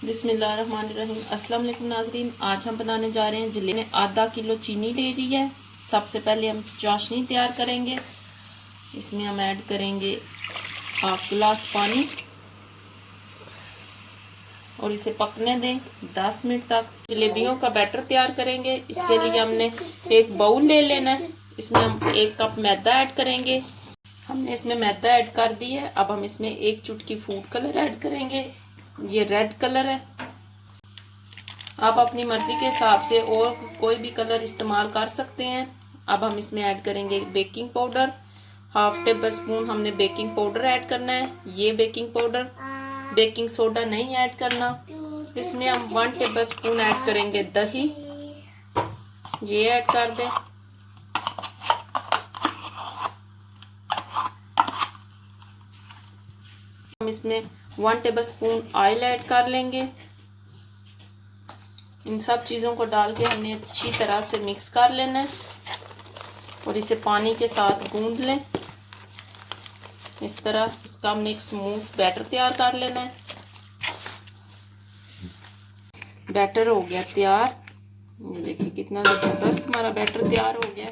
बिस्मिल्लाहिर्रहमानिर्रहीम। अस्सलाम वालेकुम नाजरीन, आज हम बनाने जा रहे हैं जलेबी। आधा किलो चीनी ले ली है। सबसे पहले हम चाशनी तैयार करेंगे। इसमें हम ऐड करेंगे हाफ गिलास पानी और इसे पकने दें 10 मिनट तक। जलेबियों का बैटर तैयार करेंगे। इसके लिए हमने एक बाउल ले लेना है। इसमें हम 1 कप मैदा ऐड करेंगे। हमने इसमें मैदा ऐड कर दी है। अब हम इसमें 1 चुटकी फूड कलर ऐड करेंगे। ये रेड कलर है। आप अपनी मर्जी के हिसाब से और कोई भी कलर इस्तेमाल कर सकते हैं। अब हम इसमें ऐड करेंगे baking powder. Half table spoon हमने बेकिंग पाउडर ऐड करना है। ये बेकिंग पाउडर, बेकिंग सोडा नहीं ऐड करना। इसमें हम 1 टेबल स्पून ऐड करेंगे दही। ये ऐड कर दें। हम इसमें 1 टेबल स्पून ऑयल ऐड कर लेंगे। इन सब चीज़ों को डाल के हमने अच्छी तरह से मिक्स कर लेना है और इसे पानी के साथ गूंद लें। इस तरह इसका हमने एक स्मूथ बैटर तैयार कर लेना है। बैटर हो गया तैयार। ये देखिए कितना ज़बरदस्त हमारा बैटर तैयार हो गया।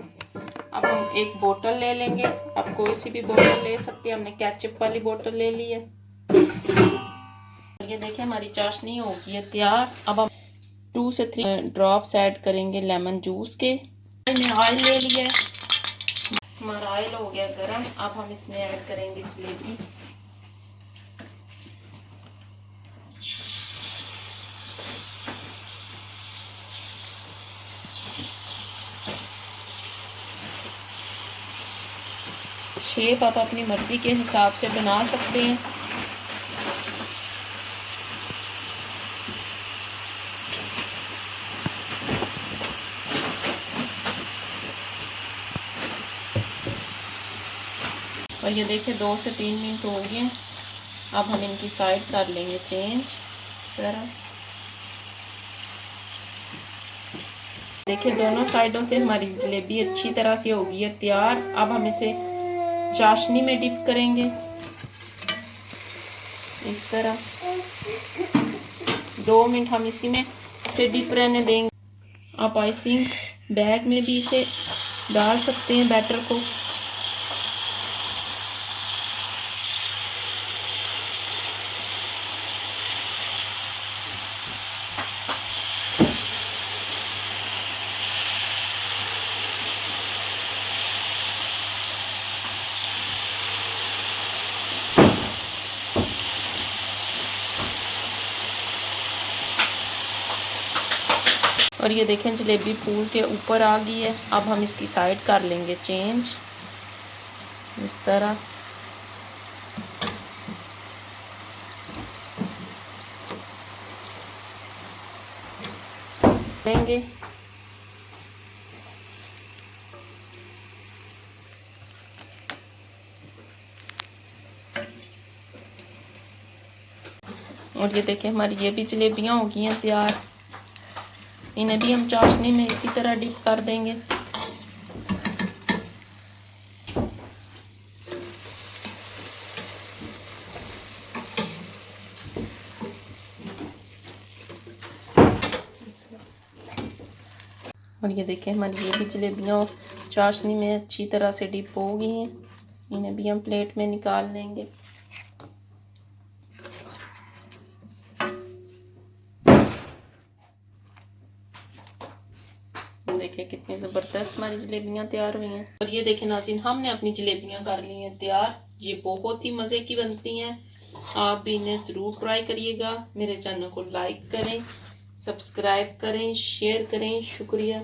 अब हम एक बोतल ले लेंगे। आप कोई सी भी बोतल ले सकते हैं। हमने केचप वाली बोतल ले ली है। ये देखिए हमारी चाशनी हो गई है तैयार। अब हम 2 से 3 ड्रॉप्स ऐड करेंगे लेमन जूस के। हमने ऑयल ले लिया है। हमारा ऑयल हो गया गरम। अब हम इसमें ऐड करेंगे जलेबी। शेप आप अपनी मर्जी के हिसाब से बना सकते हैं। और ये देखिए 2 से 3 मिनट हो गए। अब हम इनकी साइड कर लेंगे चेंज। तरह देखिए दोनों साइडों से हमारी जलेबी अच्छी तरह से हो गई है तैयार। अब हम इसे चाशनी में डिप करेंगे इस तरह। 2 मिनट हम इसी में इसे डिप रहने देंगे। आप आइसिंग बैग में भी इसे डाल सकते हैं बैटर को। और ये देखें जलेबी फूल के ऊपर आ गई है। अब हम इसकी साइड कर लेंगे चेंज इस तरह। लेंगे और ये देखें हमारी ये भी जलेबियां हो गई हैं तैयार। इन्हें भी हम चाशनी में इसी तरह डिप कर देंगे। और ये देखें हमारी ये भी जलेबियां चाशनी में अच्छी तरह से डिप हो गई हैं। इन्हें भी हम प्लेट में निकाल लेंगे। देखिए कितनी ज़बरदस्त हमारी जलेबियां तैयार हुई हैं। और ये देखें नाज़रीन हमने अपनी जलेबियां कर ली हैं तैयार। ये बहुत ही मज़े की बनती हैं। आप भी इन्हें ज़रूर ट्राई करिएगा। मेरे चैनल को लाइक करें, सब्सक्राइब करें, शेयर करें। शुक्रिया।